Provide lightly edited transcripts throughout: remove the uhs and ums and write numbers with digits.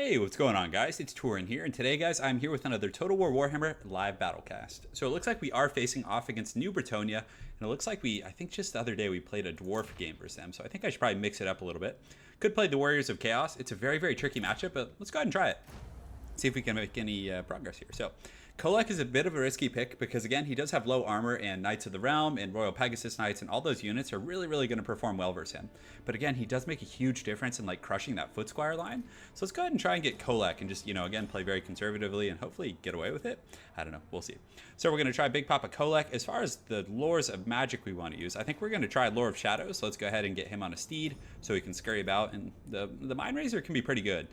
Hey, what's going on, guys? It's Turin here, and today, guys, I'm here with another Total War Warhammer live battlecast. So it looks like we are facing off against New Bretonnia, and it looks like I think just the other day we played a dwarf game versus them, so I think I should probably mix it up a little bit. Could play the Warriors of Chaos. It's a very, very tricky matchup, but let's go ahead and try it. See if we can make any progress here. So KHOLEK is a bit of a risky pick because, again, he does have low armor, and Knights of the Realm and Royal Pegasus Knights and all those units are really, really going to perform well versus him. But again, he does make a huge difference in like crushing that foot squire line. So let's go ahead and try and get KHOLEK and just, again, play very conservatively and hopefully get away with it. I don't know. We'll see. So we're going to try Big Papa KHOLEK. As far as the lores of magic we want to use, I think we're going to try Lore of Shadows. So let's go ahead and get him on a steed so he can scurry about. And the Mind Razor can be pretty good.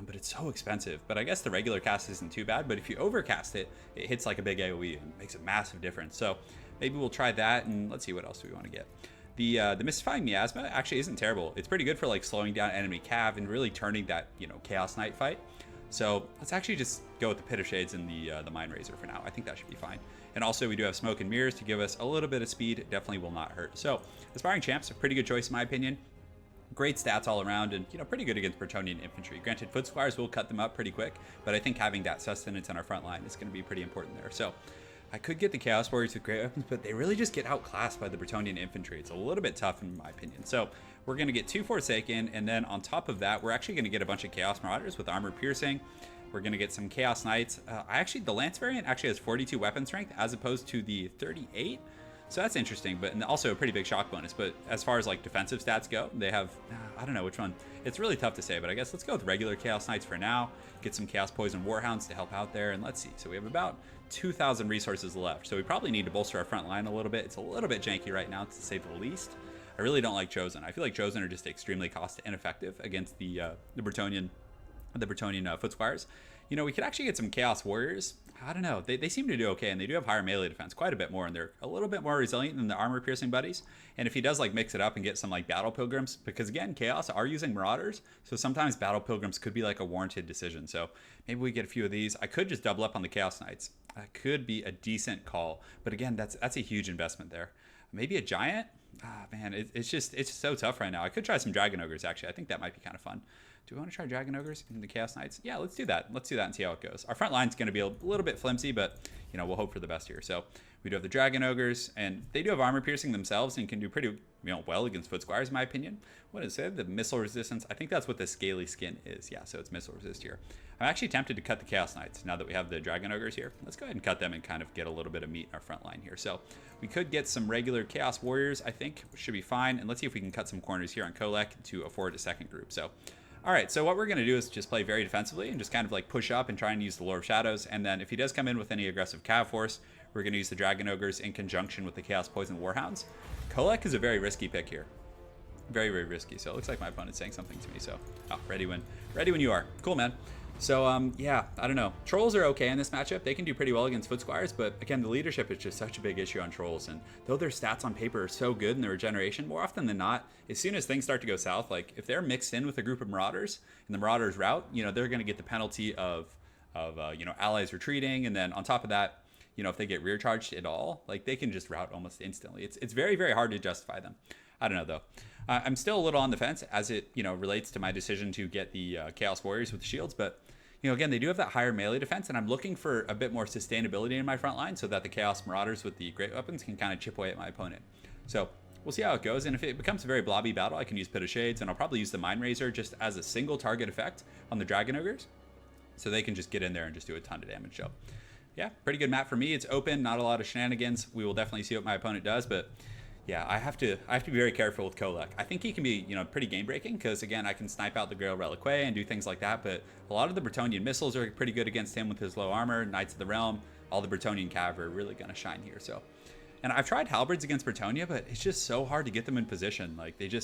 But it's so expensive. But I guess the regular cast isn't too bad. But if you overcast it, it hits like a big AoE and makes a massive difference. So maybe we'll try that, and let's see what else we want to get. The Mystifying Miasma actually isn't terrible. It's pretty good for like slowing down enemy cav and really turning that Chaos Knight fight. So let's actually just go with the Pit of Shades and the Mind Razor for now. I think that should be fine. And also we do have Smoke and Mirrors to give us a little bit of speed. It definitely will not hurt. So Aspiring Champ's a pretty good choice in my opinion. Great stats all around, and pretty good against Bretonnian infantry. Granted, foot squires will cut them up pretty quick, but I think having that sustenance on our front line is going to be pretty important there. So I could get the Chaos Warriors with great weapons, but they really just get outclassed by the Bretonnian infantry. It's a little bit tough in my opinion. So we're going to get 2 Forsaken, and then on top of that, we're actually going to get a bunch of Chaos Marauders with armor piercing. We're going to get some Chaos Knights. The Lance variant actually has 42 weapon strength as opposed to the 38. So that's interesting, but and also a pretty big shock bonus. But as far as like defensive stats go, they have, I don't know which one. It's really tough to say, but I guess let's go with regular Chaos Knights for now. Get some Chaos Poison Warhounds to help out there, and let's see. So we have about 2,000 resources left. So we probably need to bolster our front line a little bit. It's a little bit janky right now, to say the least. I really don't like Chosen. I feel like Chosen are just extremely cost ineffective against the Bretonnian foot squires. We could actually get some Chaos Warriors. I don't know. They seem to do okay, and they do have higher melee defense, quite a bit more, and they're a little bit more resilient than the armor-piercing buddies. And if he does like mix it up and get some like Battle Pilgrims, because again, Chaos are using Marauders, so sometimes Battle Pilgrims could be like a warranted decision. So maybe we get a few of these. I could just double up on the Chaos Knights. That could be a decent call, but again, that's a huge investment there. Maybe a Giant? Man, it's so tough right now. I could try some Dragon Ogres, actually. I think that might be kind of fun. Do we want to try Dragon Ogres and the Chaos Knights? Yeah, let's do that. Let's do that and see how it goes. Our front line's going to be a little bit flimsy, but, we'll hope for the best here. So we do have the Dragon Ogres, and they do have armor piercing themselves and can do pretty well against foot squires, in my opinion. What is it? The missile resistance? I think that's what the scaly skin is. Yeah, so it's missile resist here. I'm actually tempted to cut the Chaos Knights now that we have the Dragon Ogres here. Let's go ahead and cut them and kind of get a little bit of meat in our front line here. So we could get some regular Chaos Warriors, I think, should be fine. And let's see if we can cut some corners here on KHOLEK to afford a second group. So all right, so what we're going to do is just play very defensively and just kind of like push up and try and use the Lore of Shadows. And then if he does come in with any aggressive cav force, we're going to use the Dragon Ogres in conjunction with the Chaos Poison Warhounds. KHOLEK is a very risky pick here. Very, very risky. So it looks like my opponent's saying something to me. So, ready when you are. Cool, man. So, yeah, I don't know. Trolls are okay in this matchup. They can do pretty well against foot squires, but again, the leadership is just such a big issue on trolls. And though their stats on paper are so good in their regeneration, more often than not, as soon as things start to go south, like if they're mixed in with a group of marauders and the marauders rout, they're going to get the penalty of allies retreating. And then on top of that, if they get rear charged at all, like they can just rout almost instantly. It's very, very hard to justify them. I don't know though. I'm still a little on the fence as it relates to my decision to get the Chaos Warriors with the shields, but again, they do have that higher melee defense, and I'm looking for a bit more sustainability in my front line so that the Chaos Marauders with the great weapons can kind of chip away at my opponent. So we'll see how it goes, and if it becomes a very blobby battle, I can use Pit of Shades, and I'll probably use the Mind Razor just as a single target effect on the Dragon Ogres, so they can just get in there and just do a ton of damage. So yeah, pretty good map for me. It's open, not a lot of shenanigans. We will definitely see what my opponent does, but yeah, I have to be very careful with KHOLEK. I think he can be, pretty game-breaking because, again, I can snipe out the Grail Relique and do things like that, but a lot of the Bretonnian missiles are pretty good against him with his low armor. Knights of the Realm, all the Bretonnian cav are really going to shine here. So, and I've tried halberds against Bretonnia, but it's just so hard to get them in position. Like, the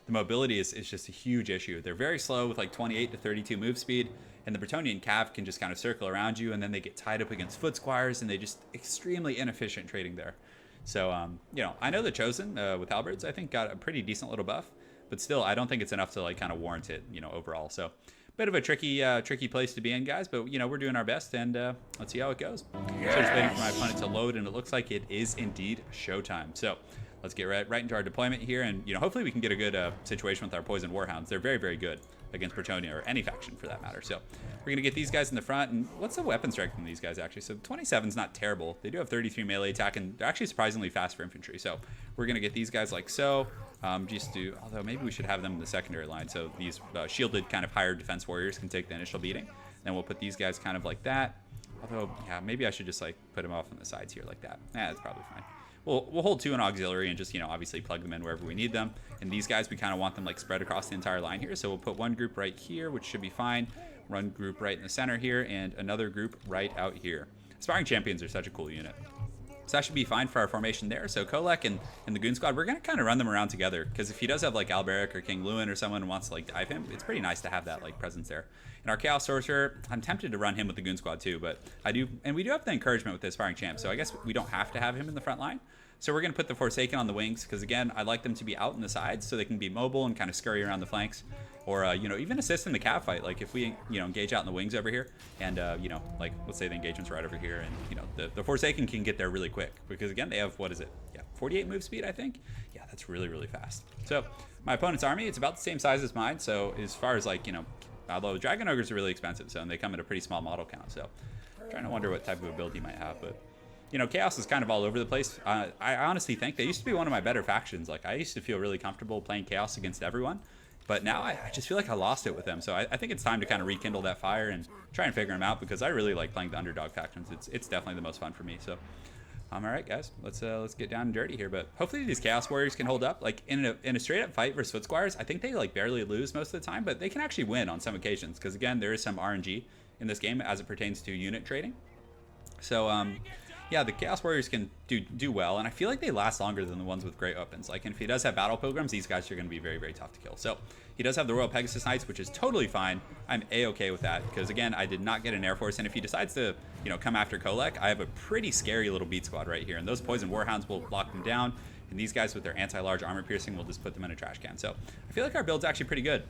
mobility is just a huge issue. They're very slow with like 28 to 32 move speed, and the Bretonnian cav can just kind of circle around you, and then they get tied up against foot squires, and they just extremely inefficient trading there. So, I know the Chosen with halberds, I think, got a pretty decent little buff, but still, I don't think it's enough to like kind of warrant it, overall. So, bit of a tricky place to be in, guys, but we're doing our best, and let's see how it goes. Yes. So just waiting for my opponent to load, and it looks like it is indeed showtime. So let's get right into our deployment here, and hopefully we can get a good situation with our Poison Warhounds. They're very, very good against Bretonnia, or any faction for that matter. So we're going to get these guys in the front. And what's the weapon strength from these guys, actually? So 27's not terrible. They do have 33 melee attack, and they're actually surprisingly fast for infantry. So we're going to get these guys like so. Although maybe we should have them in the secondary line, so these shielded kind of higher defense warriors can take the initial beating. Then we'll put these guys kind of like that. Although, yeah, maybe I should just like put them off on the sides here like that. That's probably fine. We'll hold 2 in auxiliary and just, obviously plug them in wherever we need them. And these guys, we kind of want them like spread across the entire line here. So we'll put one group right here, which should be fine. One group right in the center here, and another group right out here. Aspiring champions are such a cool unit. So that should be fine for our formation there. So KHOLEK and the Goon Squad, we're going to kind of run them around together, because if he does have like Alberic or King Lewin or someone who wants to like dive him, it's pretty nice to have that like presence there. And our Chaos Sorcerer, I'm tempted to run him with the Goon Squad too, but we do have the encouragement with the Aspiring Champ, so I guess we don't have to have him in the front line. So we're going to put the Forsaken on the wings, because again, I like them to be out in the sides so they can be mobile and kind of scurry around the flanks, or even assist in the cav fight. Like if we engage out in the wings over here, and like let's say the engagement's right over here, and the Forsaken can get there really quick, because again they have, what is it? Yeah, 48 move speed, I think. Yeah, that's really, really fast. So my opponent's army, it's about the same size as mine. So as far as like although Dragon Ogres are really expensive, so and they come at a pretty small model count. So I'm trying to wonder what type of ability he might have, but. Chaos is kind of all over the place. I honestly think they used to be one of my better factions. Like, I used to feel really comfortable playing Chaos against everyone, but now I just feel like I lost it with them. So I think it's time to kind of rekindle that fire and try and figure them out, because I really like playing the underdog factions. It's definitely the most fun for me. So, all right, guys, let's get down and dirty here. But hopefully these Chaos Warriors can hold up. Like in a straight up fight versus Foot Squires, I think they like barely lose most of the time, but they can actually win on some occasions, because again, there is some RNG in this game as it pertains to unit trading. So yeah, the Chaos Warriors can do well, and I feel like they last longer than the ones with great weapons. Like, if he does have Battle Pilgrims, these guys are going to be very, very tough to kill. So he does have the Royal Pegasus Knights, which is totally fine. I'm A-okay with that, because again, I did not get an Air Force, and if he decides to, come after KHOLEK, I have a pretty scary little beat squad right here, and those Poison Warhounds will lock them down, and these guys with their anti-large armor piercing will just put them in a trash can. So I feel like our build's actually pretty good.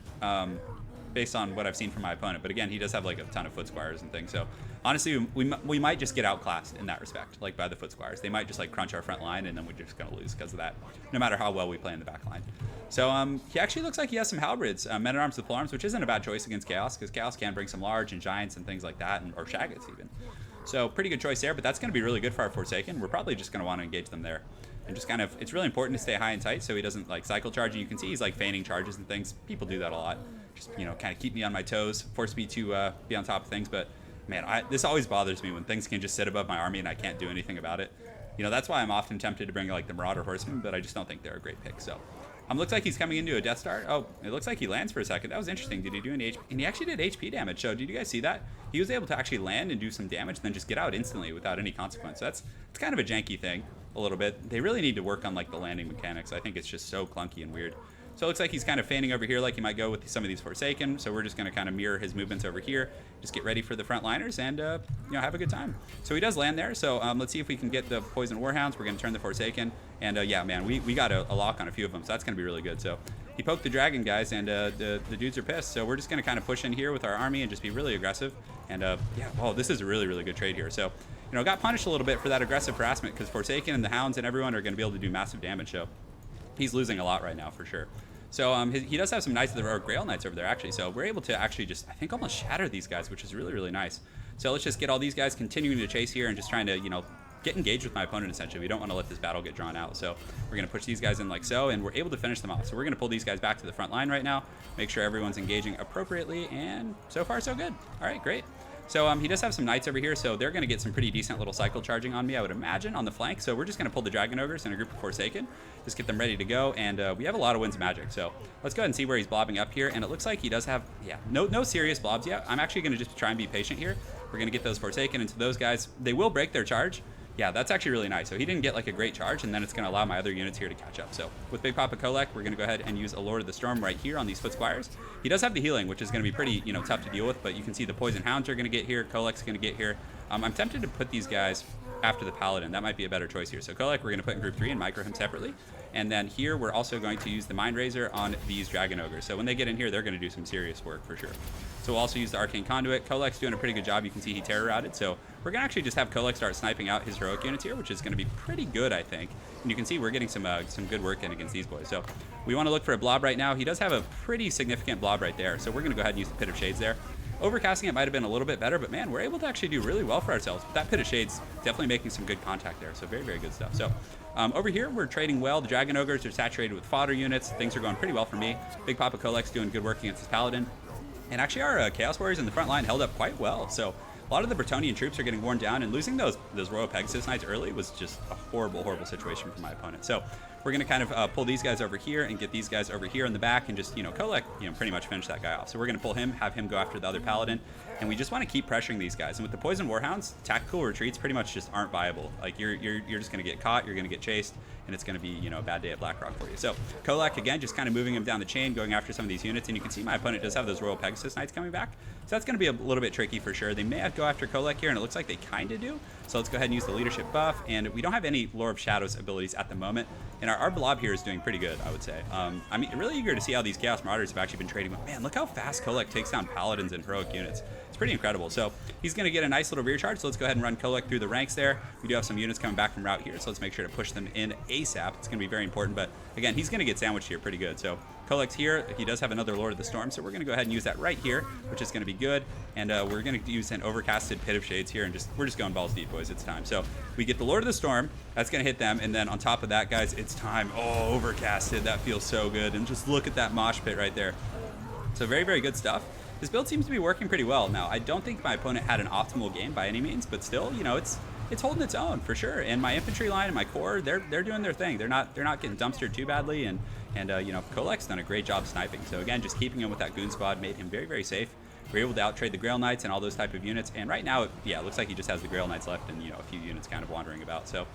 Based on what I've seen from my opponent, but again, he does have like a ton of Foot Squires and things, so honestly we might just get outclassed in that respect, like by the Foot Squires. They might just like crunch our front line, and then we're just gonna lose because of that, no matter how well we play in the back line. So he actually looks like he has some halberds, men-at-arms with polearms, which isn't a bad choice against Chaos, because Chaos can bring some large and giants and things like that, or Shaggots even. So pretty good choice there, but that's going to be really good for our Forsaken. We're probably just going to want to engage them there. And just kind of, it's really important to stay high and tight so he doesn't like cycle charge. And you can see he's like feigning charges and things. People do that a lot. Just, kind of keep me on my toes, force me to be on top of things. But man, this always bothers me when things can just sit above my army and I can't do anything about it. That's why I'm often tempted to bring like the Marauder Horsemen, but I just don't think they're a great pick. So looks like he's coming into a Death Star. Oh, it looks like he lands for a second. That was interesting. Did he do any HP? And he actually did HP damage. So did you guys see that? He was able to actually land and do some damage, and then just get out instantly without any consequence. So it's kind of a janky thing a little bit. They really need to work on like the landing mechanics. I think it's just so clunky and weird. So it looks like he's kind of feigning over here like he might go with some of these Forsaken. So we're just going to kind of mirror his movements over here. Just get ready for the frontliners and, have a good time. So he does land there. So let's see if we can get the Poison Warhounds. We're going to turn the Forsaken. And yeah, man, we got a lock on a few of them. So that's going to be really good. So he poked the dragon, guys, and the dudes are pissed. So we're just going to kind of push in here with our army and just be really aggressive. And yeah, oh, this is a really, really good trade here. So, got punished a little bit for that aggressive harassment because Forsaken and the Hounds and everyone are going to be able to do massive damage. So he's losing a lot right now for sure. So he does have some Knights or Grail Knights over there, actually. So we're able to actually just, I think, almost shatter these guys, which is really, really nice. So let's just get all these guys continuing to chase here and just trying to, get engaged with my opponent, essentially. We don't want to let this battle get drawn out. So we're going to push these guys in like so, and we're able to finish them off. So we're going to pull these guys back to the front line right now, make sure everyone's engaging appropriately, and so far, so good. All right, great. So he does have some Knights over here, so they're going to get some pretty decent little cycle charging on me, I would imagine, on the flank. So we're just going to pull the Dragon Ogres and a group of Forsaken, just get them ready to go, and we have a lot of Winds of Magic. So let's go ahead and see where he's blobbing up here, and it looks like he does have, yeah, no serious blobs yet. I'm actually going to just try and be patient here. We're going to get those Forsaken into those guys. They will break their charge. Yeah, that's actually really nice. So he didn't get like a great charge, and then it's going to allow my other units here to catch up. So with Big Papa KHOLEK, we're going to go ahead and use a Lord of the Storm right here on these Foot Squires. He does have the healing, which is going to be pretty, tough to deal with, but you can see the Poison Hounds are going to get here. KHOLEK's going to get here. I'm tempted to put these guys after the Paladin. That might be a better choice here. So KHOLEK, we're going to put in group 3 and micro him separately. And then here we're also going to use the Mind Razor on these Dragon Ogres. So when they get in here, they're going to do some serious work for sure. So we'll also use the Arcane Conduit. KHOLEK's doing a pretty good job. You can see he terror routed. So we're going to actually just have KHOLEK start sniping out his heroic units here, which is going to be pretty good, I think. And you can see we're getting some good work in against these boys. So we want to look for a blob right now. He does have a pretty significant blob right there. So we're going to go ahead and use the Pit of Shades there. Overcasting it might have been a little bit better, but man, we're able to actually do really well for ourselves. That Pit of Shades definitely making some good contact there. So very, very good stuff. So over here, we're trading well. The Dragon Ogres are saturated with fodder units. Things are going pretty well for me. Big Papa KHOLEK's doing good work against his Paladin. And actually our Chaos Warriors in the front line held up quite well. So a lot of the Bretonnian troops are getting worn down, and losing those Royal Pegasus Knights early was just a horrible, horrible situation for my opponent. So we're going to kind of pull these guys over here and get these guys over here in the back and just, KHOLEK, pretty much finish that guy off. So we're going to pull him, have him go after the other Paladin, and we just want to keep pressuring these guys. And with the Poison Warhounds, tactical retreats pretty much just aren't viable. Like you're just going to get caught, you're going to get chased, and it's going to be, a bad day at Blackrock for you. So KHOLEK, again, just kind of moving him down the chain, going after some of these units, and you can see my opponent does have those Royal Pegasus Knights coming back. So that's going to be a little bit tricky for sure. They may have to go after KHOLEK here, and it looks like they kind of do. So let's go ahead and use the leadership buff, and we don't have any Lore of Shadows abilities at the moment, and our blob here is doing pretty good, I would say. I'm really eager to see how these Chaos Marauders have actually been trading with. Man, look how fast KHOLEK takes down Paladins and heroic units. It's pretty incredible. So he's going to get a nice little rear charge, so let's go ahead and run KHOLEK through the ranks there. We do have some units coming back from route here, so let's make sure to push them in ASAP. It's going to be very important, but again, he's going to get sandwiched here pretty good. So KHOLEK's here. He does have another Lord of the Storm, so we're going to go ahead and use that right here, which is going to be good. And we're going to use an overcasted Pit of Shades here, and we're just going balls deep, boys. It's time. So we get the Lord of the Storm. That's going to hit them, and then on top of that, guys, it's time. Oh, overcasted. That feels so good. And just look at that mosh pit right there. So very, very good stuff. This build seems to be working pretty well. Now, I don't think my opponent had an optimal game by any means, but still, it's holding its own for sure. And my infantry line and my core, they're doing their thing. They're not getting dumpstered too badly, and KHOLEK's done a great job sniping. So again, just keeping him with that goon squad made him very, very safe. We're able to outtrade the Grail Knights and all those type of units. And right now, it looks like he just has the Grail Knights left and a few units kind of wandering about. So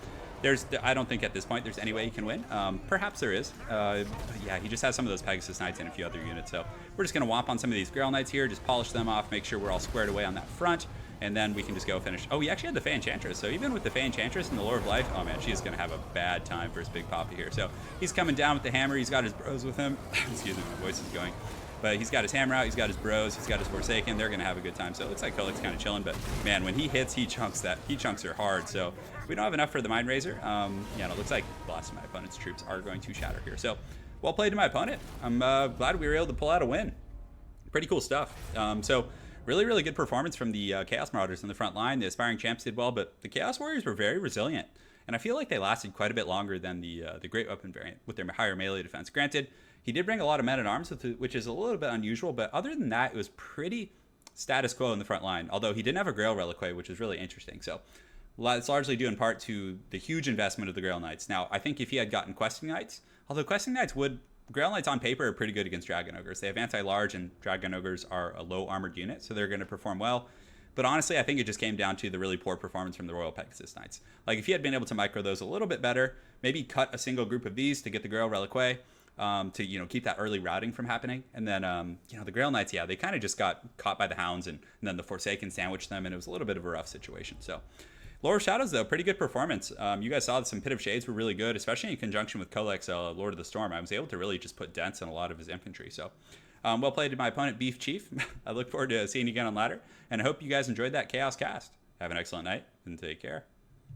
I don't think at this point there's any way he can win. Perhaps there is. Yeah, he just has some of those Pegasus Knights and a few other units. So we're just going to womp on some of these Grail Knights here, just polish them off, make sure we're all squared away on that front, and then we can just go finish. Oh, we actually had the Fey Enchantress. So even with the Fey Enchantress and the Lore of Life, oh man, she's going to have a bad time for his Big Papa here. So he's coming down with the hammer. He's got his bros with him. Excuse me, my voice is going. But he's got his hammer out, he's got his bros, he's got his Forsaken. They're going to have a good time. So it looks like KHOLEK's kind of chilling, but man, when he hits, he chunks her hard. So we don't have enough for the Mind Razor. It looks like the last of my opponent's troops are going to shatter here. So well played to my opponent. I'm glad we were able to pull out a win. Pretty cool stuff. So really, really good performance from the Chaos Marauders in the front line. The Aspiring Champs did well, but the Chaos Warriors were very resilient. And I feel like they lasted quite a bit longer than the Great Weapon variant with their higher melee defense. Granted, he did bring a lot of men-at-arms, which is a little bit unusual, but other than that, it was pretty status quo in the front line, although he didn't have a Grail Reliquary, which is really interesting. So it's largely due in part to the huge investment of the Grail Knights. Now, I think if he had gotten Questing Knights, although Questing Knights Grail Knights on paper are pretty good against Dragon Ogres. They have anti-large, and Dragon Ogres are a low-armored unit, so they're going to perform well. But honestly, I think it just came down to the really poor performance from the Royal Pegasus Knights. Like, if he had been able to micro those a little bit better, maybe cut a single group of these to get the Grail Reliquary, to keep that early routing from happening, and then the Grail Knights, they kind of just got caught by the Hounds, and then the Forsaken sandwiched them, and it was a little bit of a rough situation. So Lore of Shadows, though, pretty good performance. You guys saw that some Pit of Shades were really good, especially in conjunction with KHOLEK's Lord of the Storm. I was able to really just put dents in a lot of his infantry. So well played to my opponent, Beef Chief. I look forward to seeing you again on ladder, and I hope you guys enjoyed that Chaos Cast. Have an excellent night, and take care.